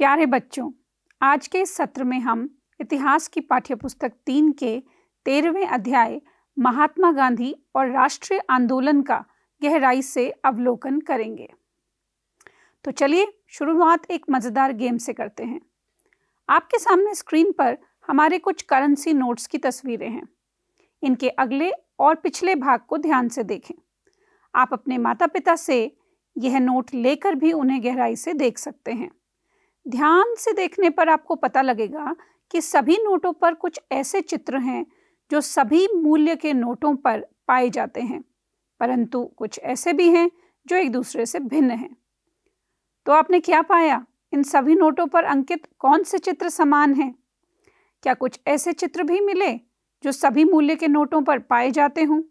प्यारे बच्चों, आज के इस सत्र में हम इतिहास की पाठ्यपुस्तक 3 के 13वें अध्याय महात्मा गांधी और राष्ट्रीय आंदोलन का गहराई से अवलोकन करेंगे। तो चलिए शुरुआत एक मज़ेदार गेम से करते हैं। आपके सामने स्क्रीन पर हमारे कुछ करेंसी नोट्स की तस्वीरें हैं। इनके अगले और पिछले भाग को ध्यान से देखें। आप अपने माता पिता से यह नोट लेकर भी उन्हें गहराई से देख सकते हैं। ध्यान से देखने पर आपको पता लगेगा कि सभी नोटों पर कुछ ऐसे चित्र हैं जो सभी मूल्य के नोटों पर पाए जाते हैं, परंतु कुछ ऐसे भी हैं जो एक दूसरे से भिन्न हैं। तो आपने क्या पाया? इन सभी नोटों पर अंकित कौन से चित्र समान हैं? क्या कुछ ऐसे चित्र भी मिले जो सभी मूल्य के नोटों पर पाए जाते हों?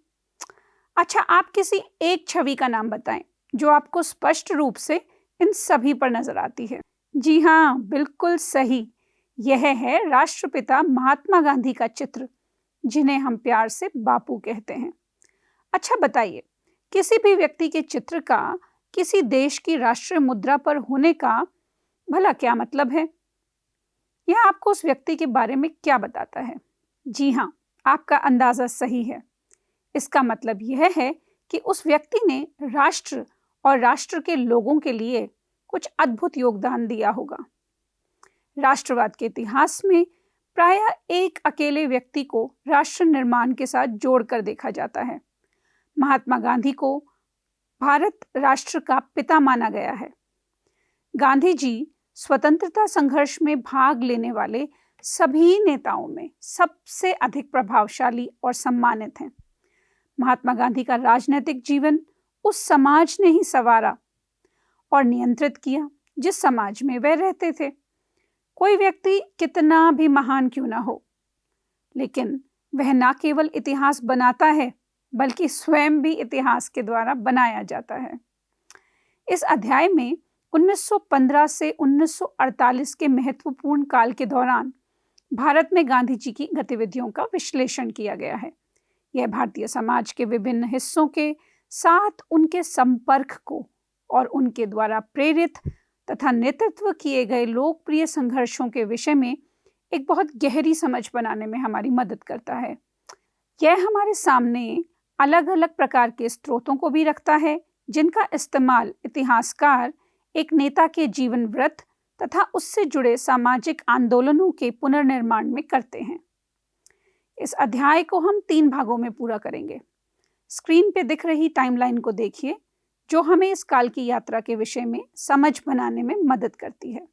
अच्छा, आप किसी एक छवि का नाम बताएं जो आपको स्पष्ट रूप से इन सभी पर नजर आती है। जी हाँ, बिल्कुल सही। यह है राष्ट्रपिता महात्मा गांधी का चित्र, जिन्हें हम प्यार से बापू कहते हैं। अच्छा बताइए, किसी भी व्यक्ति के चित्र का किसी देश की राष्ट्रीय मुद्रा पर होने का भला क्या मतलब है? यह आपको उस व्यक्ति के बारे में क्या बताता है? जी हाँ, आपका अंदाजा सही है। इसका मतलब यह है कि उस व्यक्ति ने राष्ट्र और राष्ट्र के लोगों के लिए कुछ अद्भुत योगदान दिया होगा। राष्ट्रवाद के इतिहास में प्रायः एक अकेले व्यक्ति को राष्ट्र निर्माण के साथ जोड़कर देखा जाता है। महात्मा गांधी को भारत राष्ट्र का पिता माना गया है। गांधी जी स्वतंत्रता संघर्ष में भाग लेने वाले सभी नेताओं में सबसे अधिक प्रभावशाली और सम्मानित हैं। महात्मा गांधी का राजनीतिक जीवन उस समाज ने ही संवारा और नियंत्रित किया जिस समाज में वे रहते थे। कोई व्यक्ति कितना भी महान क्यों ना हो, लेकिन वह न केवल इतिहास बनाता है बल्कि स्वयं भी इतिहास के द्वारा बनाया जाता है। इस अध्याय में 1915 से 1948 के महत्वपूर्ण काल के दौरान भारत में गांधी जी की गतिविधियों का विश्लेषण किया गया है। यह भारतीय समाज के विभिन्न हिस्सों के साथ उनके संपर्क को और उनके द्वारा प्रेरित तथा नेतृत्व किए गए लोकप्रिय संघर्षों के विषय में एक बहुत गहरी समझ बनाने में हमारी मदद करता है। यह हमारे सामने अलग अलग प्रकार के स्रोतों को भी रखता है, जिनका इस्तेमाल इतिहासकार एक नेता के जीवन वृत्त तथा उससे जुड़े सामाजिक आंदोलनों के पुनर्निर्माण में करते हैं। इस अध्याय को हम 3 भागों में पूरा करेंगे। स्क्रीन पे दिख रही टाइमलाइन को देखिए, जो हमें इस काल की यात्रा के विषय में समझ बनाने में मदद करती है।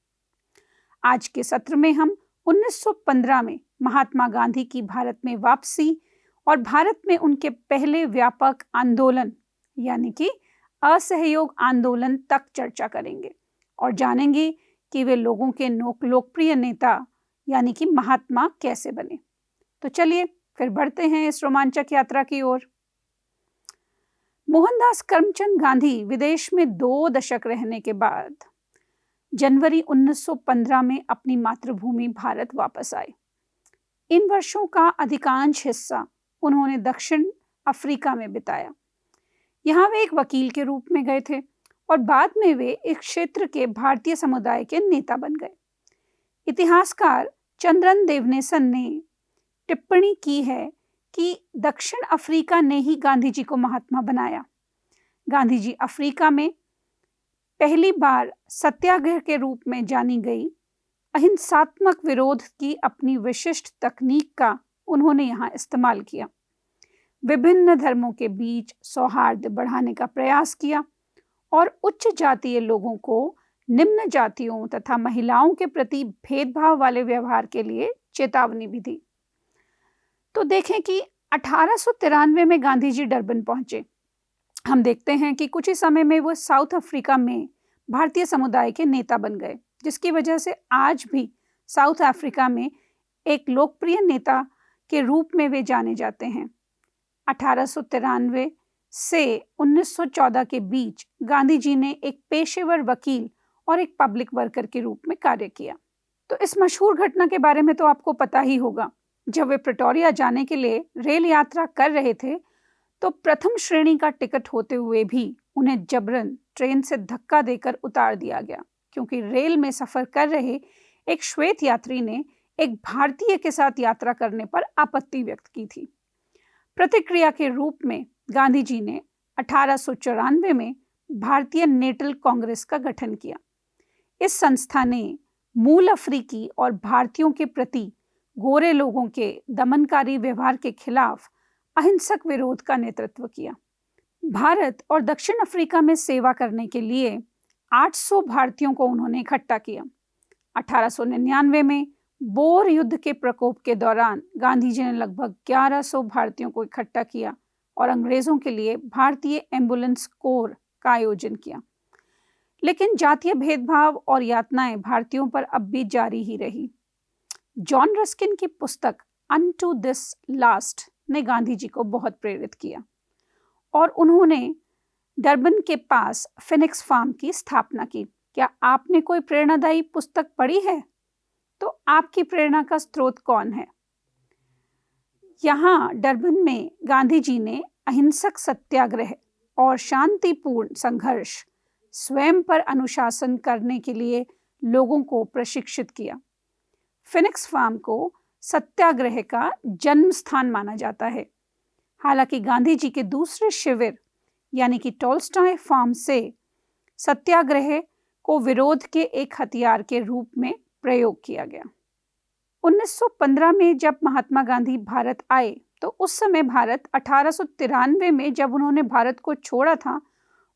आज के सत्र में हम 1915 में महात्मा गांधी की भारत में वापसी और भारत में उनके पहले व्यापक आंदोलन यानी कि असहयोग आंदोलन तक चर्चा करेंगे और जानेंगे कि वे लोगों के लोकप्रिय नेता यानी कि महात्मा कैसे बने। तो चलिए फिर बढ़ते हैं इस रोमांचक यात्रा की ओर। मोहनदास करमचंद गांधी विदेश में 2 दशक रहने के बाद जनवरी 1915 में अपनी मातृभूमि भारत वापस आए। इन वर्षों का अधिकांश हिस्सा उन्होंने दक्षिण अफ्रीका में बिताया। यहाँ वे एक वकील के रूप में गए थे और बाद में वे इस क्षेत्र के भारतीय समुदाय के नेता बन गए। इतिहासकार चंद्रन देवनेसन ने टिप्पणी की है कि दक्षिण अफ्रीका ने ही गांधी जी को महात्मा बनाया। गांधी जी अफ्रीका में पहली बार सत्याग्रह के रूप में जानी गई अहिंसात्मक विरोध की अपनी विशिष्ट तकनीक का उन्होंने यहाँ इस्तेमाल किया। विभिन्न धर्मों के बीच सौहार्द बढ़ाने का प्रयास किया और उच्च जातीय लोगों को निम्न जातियों तथा महिलाओं के प्रति भेदभाव वाले व्यवहार के लिए चेतावनी भी दी। तो देखें कि 1893 में गांधी जी डरबन पहुंचे। हम देखते हैं कि कुछ ही समय में वो साउथ अफ्रीका में भारतीय समुदाय के नेता बन गए, जिसकी वजह से आज भी साउथ अफ्रीका में एक लोकप्रिय नेता के रूप में वे जाने जाते हैं। 1893 से 1914 के बीच गांधी जी ने एक पेशेवर वकील और एक पब्लिक वर्कर के रूप में कार्य किया। तो इस मशहूर घटना के बारे में तो आपको पता ही होगा। जब वे प्रिटोरिया जाने के लिए रेल यात्रा कर रहे थे, तो प्रथम श्रेणी का टिकट होते हुए भी उन्हें जबरन ट्रेन से धक्का देकर उतार दिया गया। क्योंकि रेल में सफर कर रहे एक श्वेत यात्री ने एक भारतीय के साथ यात्रा करने पर आपत्ति व्यक्त की थी। प्रतिक्रिया के रूप में गांधी जी ने 1894 में भारतीय नेटल कांग्रेस का गठन किया। इस संस्था ने मूल अफ्रीकी और भारतीयों के प्रति गोरे लोगों के दमनकारी व्यवहार के खिलाफ अहिंसक विरोध का नेतृत्व किया। भारत और दक्षिण अफ्रीका में सेवा करने के लिए 800 भारतीयों को उन्होंने इकट्ठा किया। 1899 में बोर युद्ध के प्रकोप के दौरान गांधी जी ने लगभग 1100 भारतीयों को इकट्ठा किया और अंग्रेजों के लिए भारतीय एम्बुलेंस कोर का आयोजन किया। लेकिन जातीय भेदभाव और यातनाएं भारतीयों पर अब भी जारी ही रही। जॉन रस्किन की पुस्तक अनटू दिस लास्ट ने गांधी जी को बहुत प्रेरित किया और उन्होंने डरबन के पास फिनिक्स फार्म की स्थापना की। क्या आपने कोई प्रेरणादायी पुस्तक पढ़ी है? तो आपकी प्रेरणा का स्रोत कौन है? यहाँ डरबन में गांधी जी ने अहिंसक सत्याग्रह और शांतिपूर्ण संघर्ष, स्वयं पर अनुशासन करने के लिए लोगों को प्रशिक्षित किया। फिनिक्स फार्म को सत्याग्रह का जन्म स्थान माना जाता है। हालांकि गांधी जी के दूसरे शिविर यानी कि टॉलस्टॉय फार्म से सत्याग्रह को विरोध के एक हथियार के रूप में प्रयोग किया गया। 1915 में जब महात्मा गांधी भारत आए तो उस समय भारत 1893 में जब उन्होंने भारत को छोड़ा था,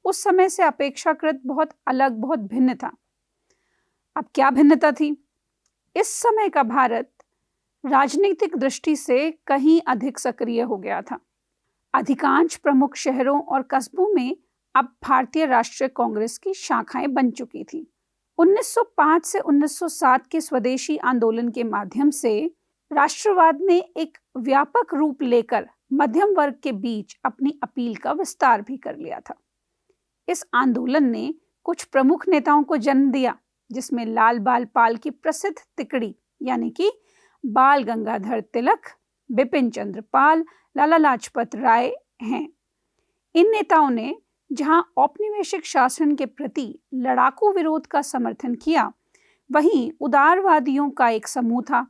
उस समय से अपेक्षाकृत बहुत अलग, बहुत भिन्न था। अब क्या भिन्नता थी? इस समय का भारत राजनीतिक दृष्टि से कहीं अधिक सक्रिय हो गया था। अधिकांश प्रमुख शहरों और कस्बों में अब भारतीय राष्ट्रीय कांग्रेस की शाखाएं बन चुकी थी। 1905 से 1907 के स्वदेशी आंदोलन के माध्यम से राष्ट्रवाद ने एक व्यापक रूप लेकर मध्यम वर्ग के बीच अपनी अपील का विस्तार भी कर लिया था। इस आंदोलन ने कुछ प्रमुख नेताओं को जन्म दिया, जिसमें लाल बाल पाल की प्रसिद्ध तिकड़ी यानी कि बाल गंगाधर तिलक, बिपिन चंद्र पाल, लाला लाजपत राय हैं। इन नेताओं ने जहां औपनिवेशिक शासन के प्रति लड़ाकू विरोध का समर्थन किया, वहीं उदारवादियों का एक समूह था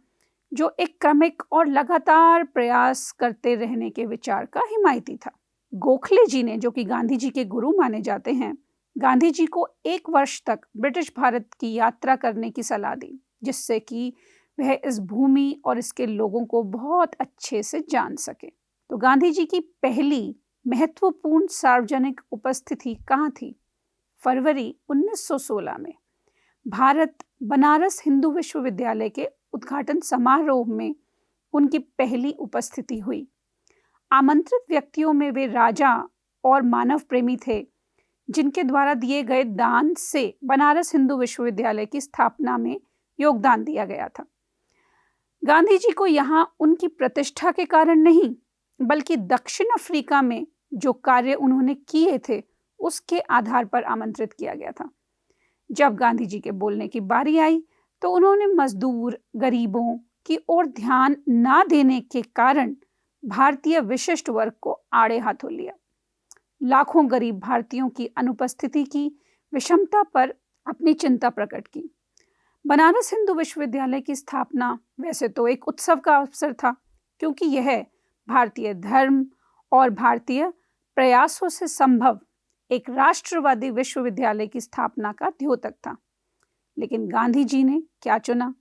जो एक क्रमिक और लगातार प्रयास करते रहने के विचार का हिमायती था। गोखले जी ने, जो कि गांधी जी के गुरु माने जाते हैं, गांधी जी को 1 वर्ष तक ब्रिटिश भारत की यात्रा करने की सलाह दी, जिससे कि वह इस भूमि और इसके लोगों को बहुत अच्छे से जान सके। तो गांधी जी की पहली महत्वपूर्ण सार्वजनिक उपस्थिति कहाँ थी? फरवरी 1916 में भारत बनारस हिंदू विश्वविद्यालय के उद्घाटन समारोह में उनकी पहली उपस्थिति हुई। आमंत्रित व्यक्तियों में वे राजा और मानव प्रेमी थे, जिनके द्वारा दिए गए दान से बनारस हिंदू विश्वविद्यालय की स्थापना में योगदान दिया गया था। गांधी जी को यहाँ उनकी प्रतिष्ठा के कारण नहीं, बल्कि दक्षिण अफ्रीका में जो कार्य उन्होंने किए थे उसके आधार पर आमंत्रित किया गया था। जब गांधी जी के बोलने की बारी आई तो उन्होंने मजदूर, गरीबों की ओर ध्यान ना देने के कारण भारतीय विशिष्ट वर्ग को आड़े हाथों लिया। लाखों गरीब भारतीयों की अनुपस्थिति की विषमता पर अपनी चिंता प्रकट की। बनारस हिंदू विश्वविद्यालय की स्थापना वैसे तो एक उत्सव का अवसर था, क्योंकि यह भारतीय धर्म और भारतीय प्रयासों से संभव एक राष्ट्रवादी विश्वविद्यालय की स्थापना का द्योतक था। लेकिन गांधी जी ने क्या चुना?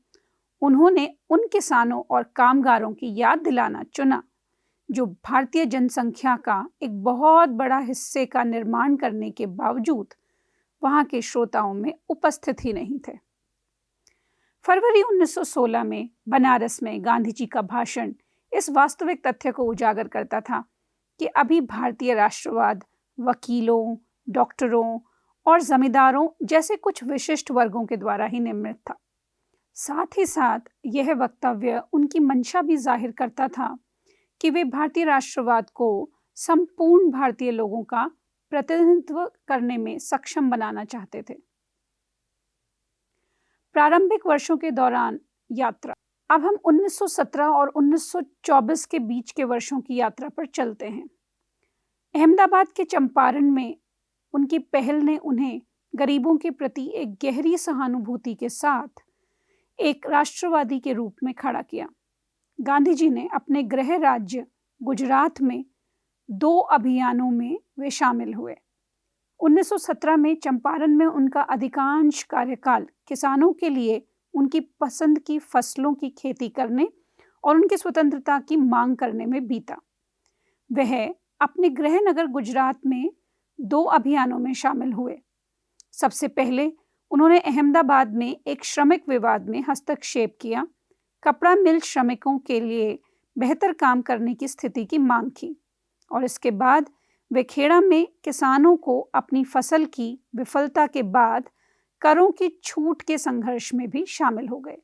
उन्होंने उन किसानों और कामगारों की याद दिलाना चुना जो भारतीय जनसंख्या का एक बहुत बड़ा हिस्से का निर्माण करने के बावजूद वहां के श्रोताओं में उपस्थित ही नहीं थे। फरवरी 1916 में बनारस में गांधी जी का भाषण इस वास्तविक तथ्य को उजागर करता था कि अभी भारतीय राष्ट्रवाद वकीलों, डॉक्टरों और जमींदारों जैसे कुछ विशिष्ट वर्गों के द्वारा ही निर्मित था। साथ ही साथ यह वक्तव्य उनकी मंशा भी जाहिर करता था कि वे भारतीय राष्ट्रवाद को संपूर्ण भारतीय लोगों का प्रतिनिधित्व करने में सक्षम बनाना चाहते थे। प्रारंभिक वर्षों के दौरान यात्रा। अब हम 1917 और 1924 के बीच के वर्षों की यात्रा पर चलते हैं। अहमदाबाद के चंपारण में उनकी पहल ने उन्हें गरीबों के प्रति एक गहरी सहानुभूति के साथ एक राष्ट्रवादी के रूप में खड़ा किया। गांधी जी ने अपने गृह राज्य गुजरात में 2 अभियानों में वे शामिल हुए। 1917 में चंपारण में उनका अधिकांश कार्यकाल किसानों के लिए उनकी पसंद की फसलों की खेती करने और उनकी स्वतंत्रता की मांग करने में बीता। वह अपने गृह नगर गुजरात में 2 अभियानों में शामिल हुए। सबसे पहले उन्होंने अहमदाबाद में एक श्रमिक विवाद में हस्तक्षेप किया, कपड़ा मिल श्रमिकों के लिए बेहतर काम करने की स्थिति की मांग की, और इसके बाद वे खेड़ा में किसानों को अपनी फसल की विफलता के बाद करों की छूट के संघर्ष में भी शामिल हो गए।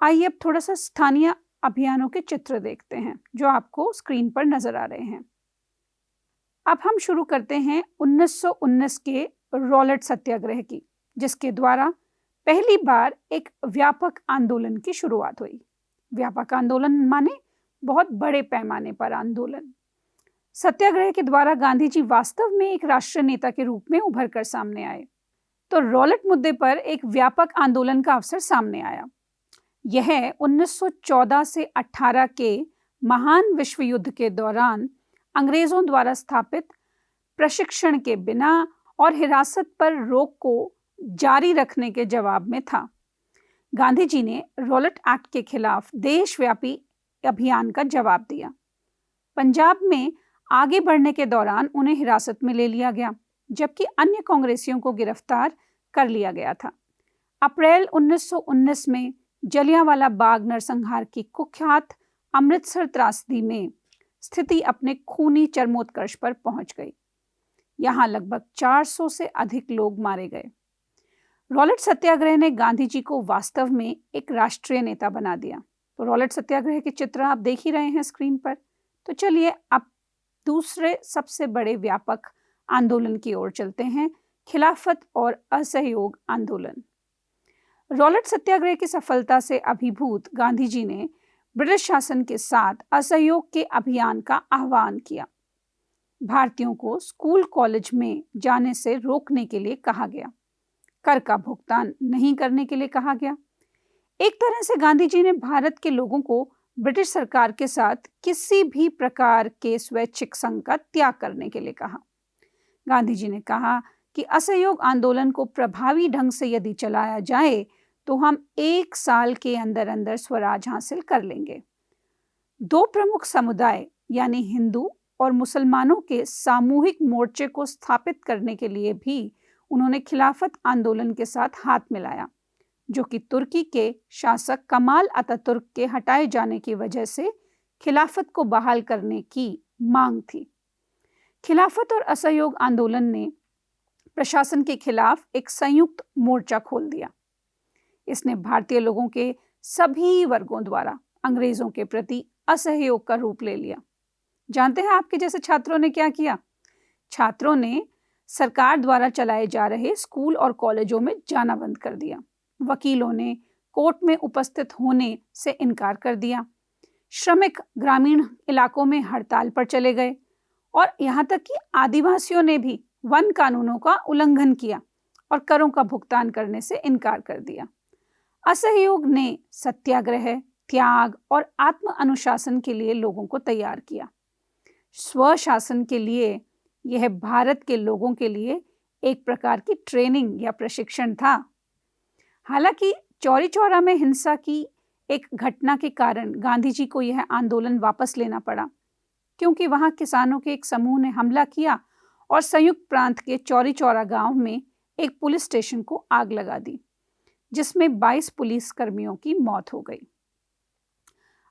आइए अब थोड़ा सा स्थानीय अभियानों के चित्र देखते हैं जो आपको स्क्रीन पर नजर आ रहे हैं। अब हम शुरू करते हैं 1919 के रॉलेट सत्याग्रह की, जिसके द्वारा पहली बार एक व्यापक आंदोलन की शुरुआत हुई। व्यापक आंदोलन माने बहुत बड़े पैमाने पर आंदोलन। सत्याग्रह के द्वारा गांधी जी वास्तव में एक राष्ट्रीय नेता के रूप में उभर कर सामने आए। तो रॉलेट मुद्दे पर एक व्यापक आंदोलन का अवसर सामने आया। यह 1914 से 18 के महान विश्व युद्ध के दौरान अंग्रेजों द्वारा स्थापित प्रशिक्षण के बिना और हिरासत पर रोक को जारी रखने के जवाब में था। गांधी जी ने रॉलेट एक्ट के खिलाफ देशव्यापी अभियान का जवाब दिया। पंजाब में आगे बढ़ने के दौरान उन्हें हिरासत में ले लिया गया, जबकि अन्य कांग्रेसियों को गिरफ्तार कर लिया गया था। अप्रैल 1919 में जलियांवाला बाग नरसंहार की कुख्यात अमृतसर त्रासदी में स्थिति अपने खूनी चरमोत्कर्ष पर पहुंच गई। यहां लगभग 400 से अधिक लोग मारे गए। रॉलेट सत्याग्रह ने गांधी जी को वास्तव में एक राष्ट्रीय नेता बना दिया। तो रॉलेट सत्याग्रह के चित्र आप देख ही रहे हैं स्क्रीन पर। तो चलिए अब दूसरे सबसे बड़े व्यापक आंदोलन की ओर चलते हैं, खिलाफत और असहयोग आंदोलन। रॉलेट सत्याग्रह की सफलता से अभिभूत गांधी जी ने ब्रिटिश शासन के साथ असहयोग के अभियान का आह्वान किया। भारतीयों को स्कूल कॉलेज में जाने से रोकने के लिए कहा गया, कर का भुगतान नहीं करने के लिए कहा गया। एक तरह से गांधी जी ने भारत के लोगों को ब्रिटिश सरकार के साथ किसी भी प्रकार के स्वैच्छिक संघ का त्याग करने के लिए कहा। गांधी जी ने कहा कि असहयोग आंदोलन को प्रभावी ढंग से यदि चलाया जाए तो हम 1 साल के अंदर अंदर स्वराज हासिल कर लेंगे। 2 प्रमुख समुदाय यानी हिंदू और मुसलमानों के सामूहिक मोर्चे को स्थापित करने के लिए भी उन्होंने खिलाफत आंदोलन के साथ हाथ मिलाया, जो कि तुर्की के शासक कमाल अतातुर्क के हटाए जाने की वजह से खिलाफत को बहाल करने की मांग थी। खिलाफत और असहयोग आंदोलन ने प्रशासन के खिलाफ एक संयुक्त मोर्चा खोल दिया। इसने भारतीय लोगों के सभी वर्गों द्वारा अंग्रेजों के प्रति असहयोग का रूप ले लिया। जानते हैं आपके जैसे छात्रों ने क्या किया? छात्रों ने सरकार द्वारा चलाए जा रहे स्कूल और कॉलेजों में जाना बंद कर दिया। वकीलों ने कोर्ट में उपस्थित होने से इनकार कर दिया। श्रमिक ग्रामीण इलाकों में हड़ताल पर चले गए और यहाँ तक कि आदिवासियों ने भी वन कानूनों का उल्लंघन किया और करों का भुगतान करने से इनकार कर दिया। असहयोग ने सत्याग्रह, त्याग और आत्म अनुशासन के लिए लोगों को तैयार किया। स्वशासन के लिए यह भारत के लोगों के लिए एक प्रकार की ट्रेनिंग या प्रशिक्षण था। हालांकि चौरी चौरा में हिंसा की एक घटना के कारण गांधी जी को यह आंदोलन वापस लेना पड़ा, क्योंकि वहां किसानों के एक समूह ने हमला किया और संयुक्त प्रांत के चौरी चौरा गांव में एक पुलिस स्टेशन को आग लगा दी, जिसमें 22 पुलिस कर्मियों की मौत हो गई।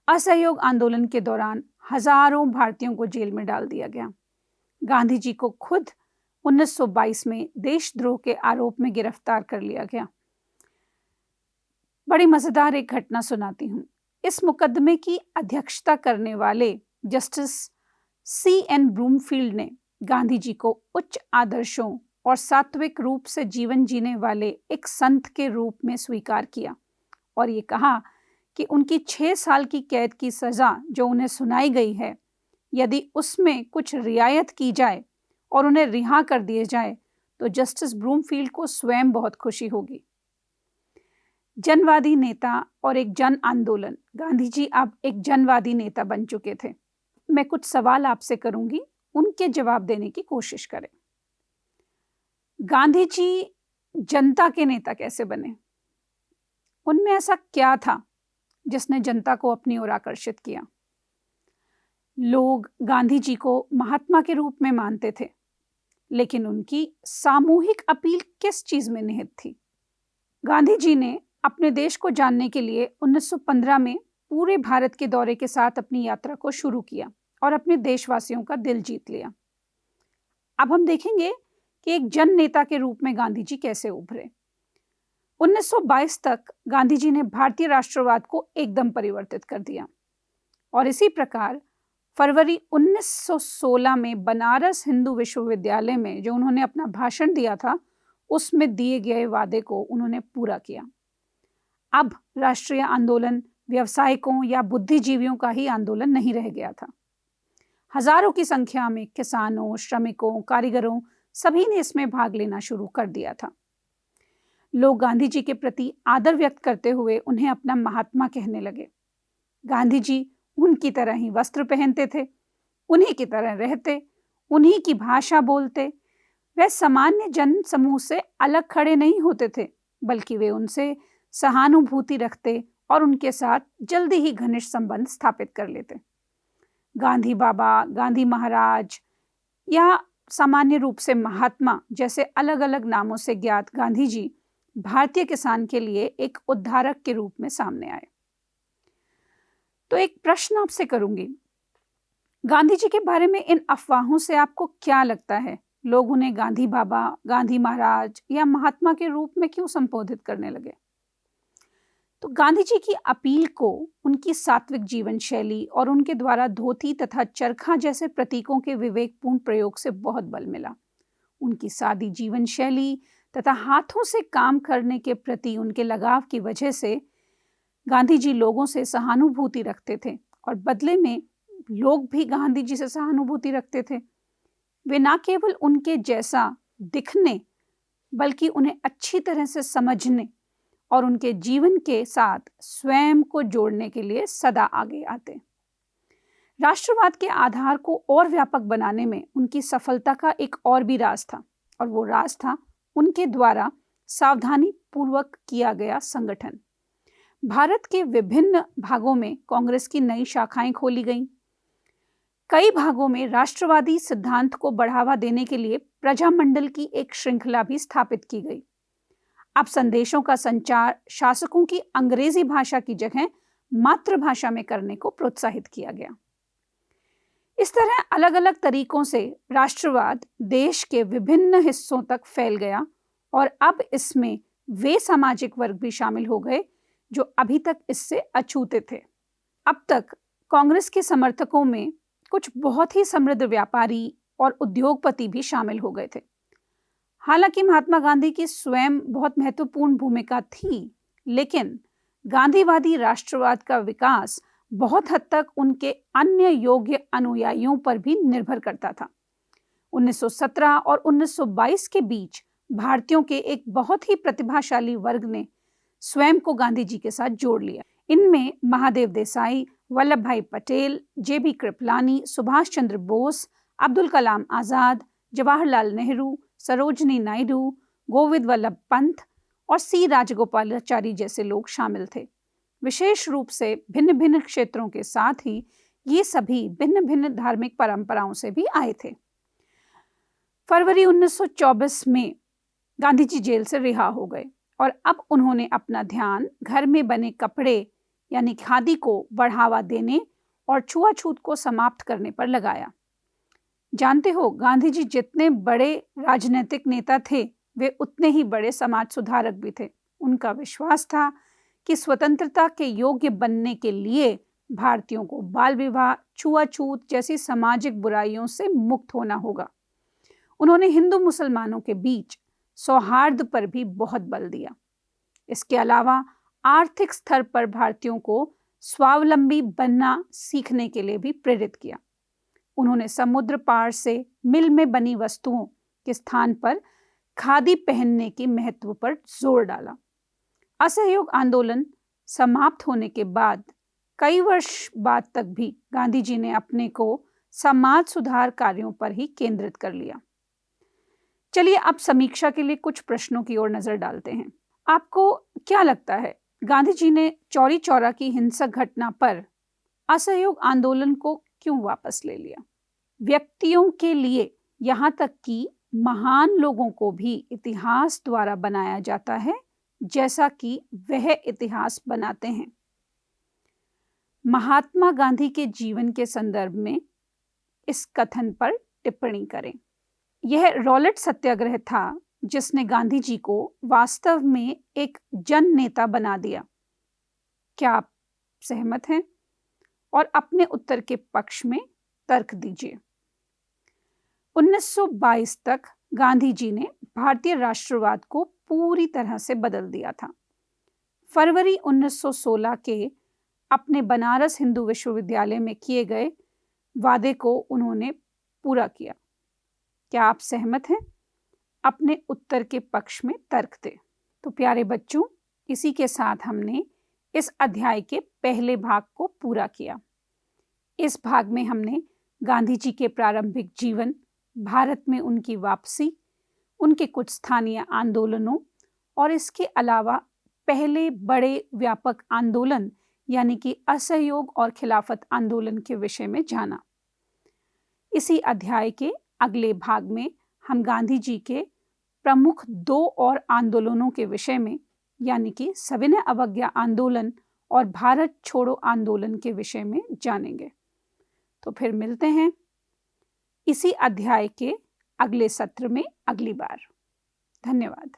असहयोग आंदोलन के दौरान हजारों भारतीयों को जेल में डाल दिया गया। गांधी जी को खुद 1922 में देशद्रोह के आरोप में गिरफ्तार कर लिया गया। बड़ी मजेदार एक घटना सुनाती हूँ। इस मुकदमे की अध्यक्षता करने वाले जस्टिस C.N. ब्रूमफील्ड ने गांधी जी को उच्च आदर्शों और सात्विक रूप से जीवन जीने वाले एक संत के रूप में स्वीकार किया और ये कहा कि उनकी 6 साल की कैद की सजा जो उन्हें सुनाई गई है, यदि उसमें कुछ रियायत की जाए और उन्हें रिहा कर दिए जाए तो जस्टिस ब्रूमफील्ड को स्वयं बहुत खुशी होगी। जनवादी नेता और एक जन आंदोलन। गांधी जी अब एक जनवादी नेता बन चुके थे। मैं कुछ सवाल आपसे करूंगी, उनके जवाब देने की कोशिश करें। गांधी जी जनता के नेता कैसे बने? उनमें ऐसा क्या था जिसने जनता को अपनी ओर आकर्षित किया? लोग गांधी जी को महात्मा के रूप में मानते थे, लेकिन उनकी सामूहिक अपील किस चीज में निहित थी? गांधी जी ने अपने देश को जानने के लिए 1915 में पूरे भारत के दौरे के साथ अपनी यात्रा को शुरू किया और अपने देशवासियों का दिल जीत लिया। अब हम देखेंगे कि एक जन नेता के रूप में गांधी जी कैसे उभरे। 1922 तक गांधी जी ने भारतीय राष्ट्रवाद को एकदम परिवर्तित कर दिया और इसी प्रकार फरवरी 1916 में बनारस हिंदू विश्वविद्यालय में जो उन्होंने अपना भाषण दिया था, उसमें दिए गए वादे को उन्होंने पूरा किया। अब राष्ट्रीय आंदोलन व्यवसायिकों या बुद्धिजीवियों का ही आंदोलन नहीं रह गया था। हजारों की संख्या में किसानों, श्रमिकों, कारीगरों सभी ने इसमें भाग लेना शुरू कर दिया था। लोग गांधी जी के प्रति आदर व्यक्त करते हुए उन्हें अपना महात्मा कहने लगे। गांधी जी उनकी तरह ही वस्त्र पहनते थे, उन्हीं की तरह रहते, उन्हीं की भाषा बोलते। वे सामान्य जन समूह से अलग खड़े नहीं होते थे, बल्कि वे उनसे सहानुभूति रखते और उनके साथ जल्दी ही घनिष्ठ संबंध स्थापित कर लेते। गांधी बाबा, गांधी महाराज या सामान्य रूप से महात्मा जैसे अलग अलग नामों से ज्ञात गांधी जी भारतीय किसान के लिए एक उद्धारक के रूप में सामने आए। तो एक प्रश्न आपसे करूंगी, गांधी जी के बारे में इन अफवाहों से आपको क्या लगता है? लोग उन्हें गांधी बाबा, गांधी महाराज या महात्मा के रूप में क्यों संबोधित करने लगे? तो गांधी जी की अपील को उनकी सात्विक जीवन शैली और उनके द्वारा धोती तथा चरखा जैसे प्रतीकों के विवेकपूर्ण प्रयोग से बहुत बल मिला। उनकी सादी जीवन शैली तथा हाथों से काम करने के प्रति उनके लगाव की वजह से गांधी जी लोगों से सहानुभूति रखते थे और बदले में लोग भी गांधी जी से सहानुभूति रखते थे। वे न केवल उनके जैसा दिखने बल्कि उन्हें अच्छी तरह से समझने और उनके जीवन के साथ स्वयं को जोड़ने के लिए सदा आगे आते। राष्ट्रवाद के आधार को और व्यापक बनाने में उनकी सफलता का एक और भी राज था, और वो राज था उनके द्वारा सावधानी पूर्वक किया गया संगठन। भारत के विभिन्न भागों में कांग्रेस की नई शाखाएं खोली गईं। कई भागों में राष्ट्रवादी सिद्धांत को बढ़ावा देने के लिए प्रजामंडल की एक श्रृंखला भी स्थापित की गई। अब संदेशों का संचार शासकों की अंग्रेजी भाषा की जगह मातृभाषा में करने को प्रोत्साहित किया गया। इस तरह अलग अलग तरीकों से राष्ट्रवाद देश के विभिन्न हिस्सों तक फैल गया और अब इसमें वे सामाजिक वर्ग भी शामिल हो गए जो अभी तक इससे अछूते थे। अब तक कांग्रेस के समर्थकों में कुछ बहुत ही समृद्ध व्यापारी और उद्योगपति भी शामिल हो गए थे। हालांकि महात्मा गांधी की स्वयं बहुत महत्वपूर्ण भूमिका थी, लेकिन गांधीवादी राष्ट्रवाद का विकास बहुत हद तक उनके अन्य योग्य अनुयायियों पर भी निर्भर करता था। 1917 और 1922 के बीच भारतीयों के एक बहुत ही प्रतिभाशाली वर्ग ने स्वयं को गांधी जी के साथ जोड़ लिया। इनमें महादेव देसाई, वल्लभ भाई पटेल, जेबी कृपलानी, सुभाष चंद्र बोस, अब्दुल कलाम आजाद, जवाहरलाल नेहरू, सरोजनी नायडू, गोविंद वल्लभ पंत और सी राजगोपालाचारी जैसे लोग शामिल थे। विशेष रूप से भिन्न भिन्न क्षेत्रों के साथ ही ये सभी भिन्न भिन्न धार्मिक परंपराओं से भी आए थे। फरवरी 1924 में गांधी जी जेल से रिहा हो गए और अब उन्होंने अपना ध्यान घर में बने कपड़े यानी खादी को बढ़ावा देने और छुआछूत को समाप्त करने पर लगाया। जानते हो, गांधी जी जितने बड़े राजनीतिक नेता थे, वे उतने ही बड़े समाज सुधारक भी थे। उनका विश्वास था कि स्वतंत्रता के योग्य बनने के लिए भारतीयों को बाल विवाह, छुआछूत जैसी सामाजिक बुराइयों से मुक्त होना होगा। उन्होंने हिंदू मुसलमानों के बीच सौहार्द पर भी बहुत बल दिया। इसके अलावा आर्थिक स्तर पर भारतीयों को स्वावलंबी बनना सीखने के लिए भी प्रेरित किया। उन्होंने समुद्र पार से मिल में बनी वस्तुओं के स्थान पर खादी पहनने के महत्व पर जोर डाला। असहयोग आंदोलन समाप्त होने के बाद कई वर्ष बाद तक भी गांधी जी ने अपने को समाज सुधार कार्यों पर ही केंद्रित कर लिया। चलिए अब समीक्षा के लिए कुछ प्रश्नों की ओर नजर डालते हैं। आपको क्या लगता है, गांधी जी ने चौरी चौरा की हिंसक घटना पर असहयोग आंदोलन को क्यों वापस ले लिया? व्यक्तियों के लिए यहाँ तक कि महान लोगों को भी इतिहास द्वारा बनाया जाता है जैसा कि वह इतिहास बनाते हैं। महात्मा गांधी के जीवन के संदर्भ में इस कथन पर टिप्पणी करें। यह रॉलेट सत्याग्रह था जिसने गांधी जी को वास्तव में एक जन नेता बना दिया। क्या आप सहमत हैं? और अपने उत्तर के पक्ष में तर्क दीजिए। 1922 तक गांधी जी ने भारतीय राष्ट्रवाद को पूरी तरह से बदल दिया था। फरवरी 1916 के अपने बनारस हिंदू विश्वविद्यालय में किए गए वादे को उन्होंने पूरा किया। क्या आप सहमत हैं? अपने उत्तर के पक्ष में तर्क दें। तो प्यारे बच्चों, इसी के साथ हमने इस अध्याय के पहले भाग को पूरा किया। इस भाग में हमने गांधी जी के प्रारंभिक जीवन, भारत में उनकी वापसी, उनके कुछ स्थानीय आंदोलनों और इसके अलावा पहले बड़े व्यापक आंदोलन यानी कि असहयोग और खिलाफत आंदोलन के विषय में जाना। इसी अध्याय के अगले भाग में हम गांधी जी के प्रमुख 2 और आंदोलनों के विषय में यानी कि सविनय अवज्ञा आंदोलन और भारत छोड़ो आंदोलन के विषय में जानेंगे। तो फिर मिलते हैं इसी अध्याय के अगले सत्र में अगली बार। धन्यवाद।